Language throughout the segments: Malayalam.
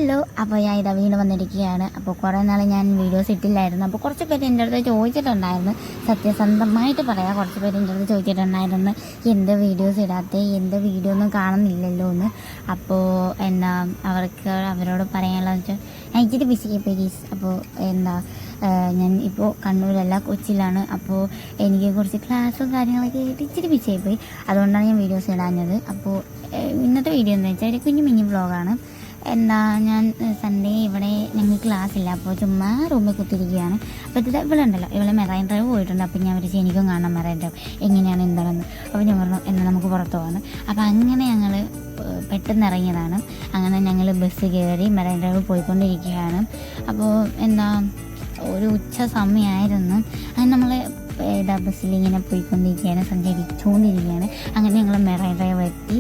ഹലോ, അപ്പോൾ ഞാൻ ഇതാ വീണ്ടും വന്നിരിക്കുകയാണ്. അപ്പോൾ കുറേ നാൾ ഞാൻ വീഡിയോസ് ഇട്ടില്ലായിരുന്നു. അപ്പോൾ കുറച്ച് പേര് എൻ്റെ അടുത്ത് ചോദിച്ചിട്ടുണ്ടായിരുന്നു, സത്യസന്ധമായിട്ട് പറയാം, കുറച്ച് പേര് എൻ്റെ അടുത്ത് ചോദിച്ചിട്ടുണ്ടായിരുന്നു എന്ത് വീഡിയോസ് ഇടാത്തേ, എന്ത് വീഡിയോ ഒന്നും കാണുന്നില്ലല്ലോ എന്ന്. അപ്പോൾ എന്താ അവരോട് പറയാനുള്ളതെന്ന് വെച്ചാൽ ഞാൻ ഇച്ചിരി ബിസി പ്ലീസ്. അപ്പോൾ ഞാൻ ഇപ്പോൾ കണ്ണൂരല്ല, കൊച്ചിയിലാണ്. അപ്പോൾ എനിക്ക് കുറച്ച് ക്ലാസ്സും കാര്യങ്ങളൊക്കെ ആയിട്ട് ഇച്ചിരി ബിസി ആയിപ്പോയി. അതുകൊണ്ടാണ് ഞാൻ വീഡിയോസ് ഇടാഞ്ഞത്. അപ്പോൾ ഇന്നത്തെ വീഡിയോ എന്ന് വെച്ചാൽ ഒരു കുഞ്ഞു മിനി വ്ളോഗാണ്. ഞാൻ സൺഡേ ഇവിടെ ഞങ്ങൾക്ക് ക്ലാസ് ഇല്ല, അപ്പോൾ ചുമ്മാ റൂമിൽ കുത്തിരിക്കുകയാണ്. അപ്പോൾ ഇത് ഇവിടെ ഉണ്ടല്ലോ, ഇവിടെ മെറൈൻ ഡ്രൈവ് പോയിട്ടുണ്ട്. അപ്പോൾ ഞാൻ വിളിച്ച് എനിക്കും കാണാം മെറൈൻ ഡ്രൈവ് എങ്ങനെയാണ് എന്താണെന്ന്. അപ്പോൾ ഞാൻ പറഞ്ഞു എന്നാൽ നമുക്ക് പുറത്ത് പോകാമെന്ന്. അപ്പോൾ അങ്ങനെ ഞങ്ങൾ പെട്ടെന്ന് ഇറങ്ങിയതാണ്. അങ്ങനെ ഞങ്ങൾ ബസ് കയറി മെറൈൻ ഡ്രൈവ് പോയിക്കൊണ്ടിരിക്കുകയാണ്. അപ്പോൾ ഒരു ഉച്ച സമയമായിരുന്നു. അങ്ങനെ നമ്മൾ ബസ്സിൽ ഇങ്ങനെ പോയിക്കൊണ്ടിരിക്കുകയാണ്, സഞ്ചരിച്ചുകൊണ്ടിരിക്കുകയാണ്. അങ്ങനെ ഞങ്ങൾ മെറൈൻ ഡ്രൈവ് എത്തി.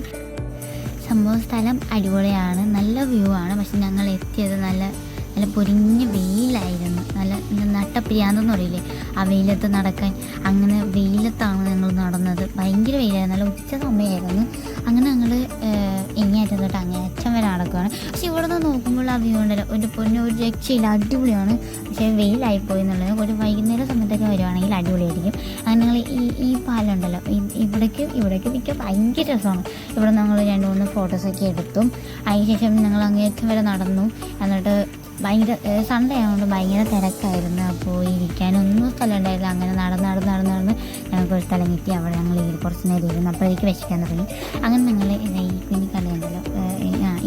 സംഭവ സ്ഥലം അടിപൊളിയാണ്, നല്ല വ്യൂ ആണ്. പക്ഷെ ഞങ്ങൾ എത്തിയത് നല്ല പൊരിഞ്ഞ വെയിലായിരുന്നു. നല്ല നട്ടപ്പിരിയാന്തെന്ന് പറയില്ലേ, ആ വെയിലത്ത് നടക്കാൻ. അങ്ങനെ വെയിലത്താണ് ഞങ്ങൾ നടന്നത്. ഭയങ്കര വെയിലായിരുന്നു, നല്ല ഉച്ച സമയമായിരുന്നു. അങ്ങനെ ഞങ്ങൾ എങ്ങേയറ്റം തൊട്ട് അങ്ങേയറ്റം വരെ നടക്കുകയാണ്. പക്ഷെ ഇവിടെ നിന്ന് നോക്കുമ്പോൾ ആ വ്യൂ ഉണ്ടല്ലോ, ഒരു രക്ഷയില്ല, അടിപൊളിയാണ്. പക്ഷേ വെയിലായിപ്പോയി എന്നുള്ളത്. ഒരു വൈകുന്നേരം സമയത്തൊക്കെ വരുവാണെങ്കിൽ അടിപൊളിയായിരിക്കും. അങ്ങനെ ഞങ്ങൾ ഈ പാലം ഉണ്ടല്ലോ, ഇവിടേക്ക് നിൽക്കാൻ ഭയങ്കര രസമാണ്. ഇവിടെ ഞങ്ങൾ 2-3 ഫോട്ടോസൊക്കെ എടുത്തു. അതിനുശേഷം ഞങ്ങൾ അങ്ങേയറ്റം വരെ നടന്നു. എന്നിട്ട് ഭയങ്കര സൺഡേ ആയതുകൊണ്ട് ഭയങ്കര തിരക്കായിരുന്നു. അപ്പോൾ ഇരിക്കാനൊന്നും സ്ഥലം ഉണ്ടായില്ല. അങ്ങനെ നടന്ന് ഞങ്ങൾക്ക് ഒരു സ്ഥലം കിട്ടി. അവിടെ ഞങ്ങൾ കുറച്ച് നേരം ഇരുന്നു. അപ്പോഴേക്ക് വിശക്കാൻ തുടങ്ങി. അങ്ങനെ ഞങ്ങൾ ഈ കുഞ്ഞി കടയുണ്ടല്ലോ,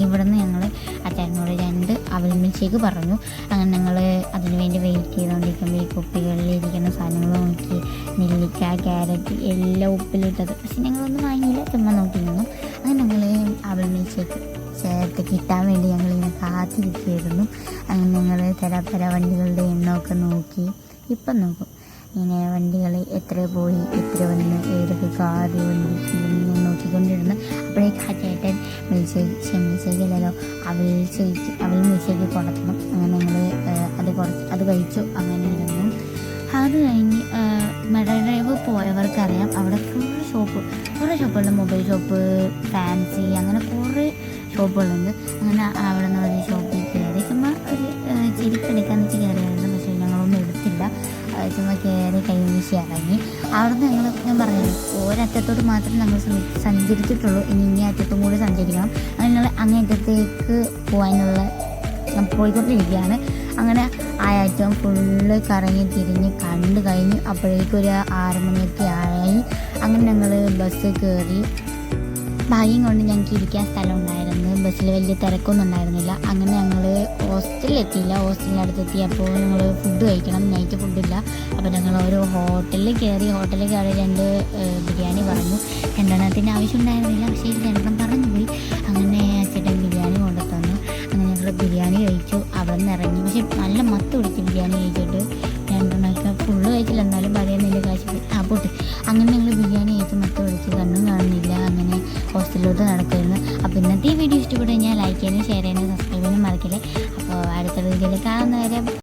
ഇവിടെ നിന്ന് ഞങ്ങൾ അച്ചാറിനോട് 2 അവൽ മിൽക്ക് പറഞ്ഞു. അങ്ങനെ ഞങ്ങൾ അതിന് വേണ്ടി വെയിറ്റ് ചെയ്തുകൊണ്ടിരിക്കുമ്പോൾ ഈ കുപ്പികളിൽ ഇരിക്കുന്ന സാധനങ്ങൾ നോക്കി, നെല്ലിക്ക, ക്യാരറ്റ് എല്ലാം ഉപ്പിലിട്ടത്. പക്ഷെ ഞങ്ങളൊന്നും വാങ്ങിയില്ല, ചുമ്മാ നോക്കി നിന്നു. അങ്ങനെ ഞങ്ങൾ അവൽ മിൽക്ക് ചേർത്ത് കിട്ടാൻ വേണ്ടി ഞങ്ങളിങ്ങനെ കാത്തിരിക്കുകയായിരുന്നു. അങ്ങനെ ഞങ്ങൾ തരപ്പര വണ്ടികളുടെ എണ്ണമൊക്കെ നോക്കി. ഇപ്പം നോക്കും ഇങ്ങനെ വണ്ടികൾ എത്ര പോയി, എത്ര വന്ന്, ഏതൊക്കെ കാറ് വണ്ടി ഇങ്ങനെ നോക്കിക്കൊണ്ടിരുന്നു. അപ്പോഴേക്ക് ആ ചേട്ടൻ മിൽച്ചേക്കല്ലല്ലോ അവൽ മിൽച്ചേക്ക് കൊടുക്കണം. അങ്ങനെ ഞങ്ങൾ അത് കഴിച്ചു. അങ്ങനെ ഇരുന്നു. അത് കഴിഞ്ഞ് മെറൈൻ ഡ്രൈവ് പോയവർക്കറിയാം, അവിടെ കുറേ ഷോപ്പുണ്ട്. മൊബൈൽ ഷോപ്പ്, ഫാൻസി, അങ്ങനെ കുറേ ഷോപ്പുകളുണ്ട്. അങ്ങനെ അവിടെ നിന്ന് ഒരു ഷോപ്പിൽ കയറി ചുമ്മാ ഒരു ചെരുപ്പെടുക്കാന്ന് വെച്ച് കയറിയായിരുന്നു. പക്ഷേ ഞങ്ങളൊന്നും എടുത്തില്ല. ചുമ്മാ കയറി കൈ വീശി ഇറങ്ങി. അവിടെ നിന്ന് ഞാൻ പറഞ്ഞില്ലേ, ഒരറ്റത്തോട് മാത്രമേ ഞങ്ങൾ സഞ്ചരിച്ചിട്ടുള്ളൂ. ഇനി അറ്റത്തും കൂടി സഞ്ചരിക്കണം. അങ്ങനെ ഞങ്ങൾ അങ്ങേറ്റത്തേക്ക് പോയിക്കൊണ്ടിരിക്കുകയാണ്. അങ്ങനെ ആ അറ്റം ഫുള്ള് കറങ്ങി തിരിഞ്ഞ് കണ്ടു കഴിഞ്ഞ് അപ്പോഴേക്കൊരു 6 മണിയൊക്കെ ആയി. അങ്ങനെ ഞങ്ങൾ ബസ് കയറി. ഭാഗ്യം കൊണ്ട് ഞങ്ങൾക്ക് ഇരിക്കാൻ സ്ഥലം ഉണ്ടായിരുന്നു. ബസ്സിൽ വലിയ തിരക്കൊന്നും ഉണ്ടായിരുന്നില്ല. അങ്ങനെ ഞങ്ങൾ ഹോസ്റ്റലിലെത്തിയില്ല. ഹോസ്റ്റലിനടുത്തെത്തി. അപ്പോൾ ഞങ്ങൾ ഫുഡ് കഴിക്കണം, നൈറ്റ് ഫുഡില്ല. അപ്പോൾ ഞങ്ങൾ ഒരു ഹോട്ടലിൽ കയറി 2 ബിരിയാണി പറഞ്ഞു. 2 ആവശ്യം ഉണ്ടായിരുന്നില്ല, പക്ഷേ 2 പറഞ്ഞു പോയി. അങ്ങനെ ചേട്ടൻ ബിരിയാണി കൊണ്ടു തന്നു. അങ്ങനെ ഞങ്ങൾ ബിരിയാണി കഴിച്ചു. അവിടെ നിന്ന് ഇറങ്ങി. പക്ഷെ നല്ല മത്ത് പിടിച്ച് ബിരിയാണി കഴിച്ചിട്ട് 2 ഫുള്ള് കഴിച്ചില്ല, എന്നാലും പറയുന്നതിൻ്റെ കാശ് പോട്ട്. അങ്ങനെ ഞങ്ങൾ ബിരിയാണി കഴിച്ച് മത്ത് പിടിച്ച് കണ്ണും കാണുന്നില്ല. അങ്ങനെ ഹോസ്റ്റലിലോട്ട് നടക്കുമായിരുന്നു. അപ്പോൾ ഇന്നത്തെ ഈ വീഡിയോ ഇഷ്ടപ്പെട്ടു കഴിഞ്ഞാൽ ലൈക്ക് ചെയ്യാനും ഷെയർ ചെയ്യാനും സബ്സ്ക്രൈബ് ചെയ്യാനും മറക്കില്ലേ. അപ്പോൾ അടുത്ത വീഡിയോയിൽ കാണുന്നവരെ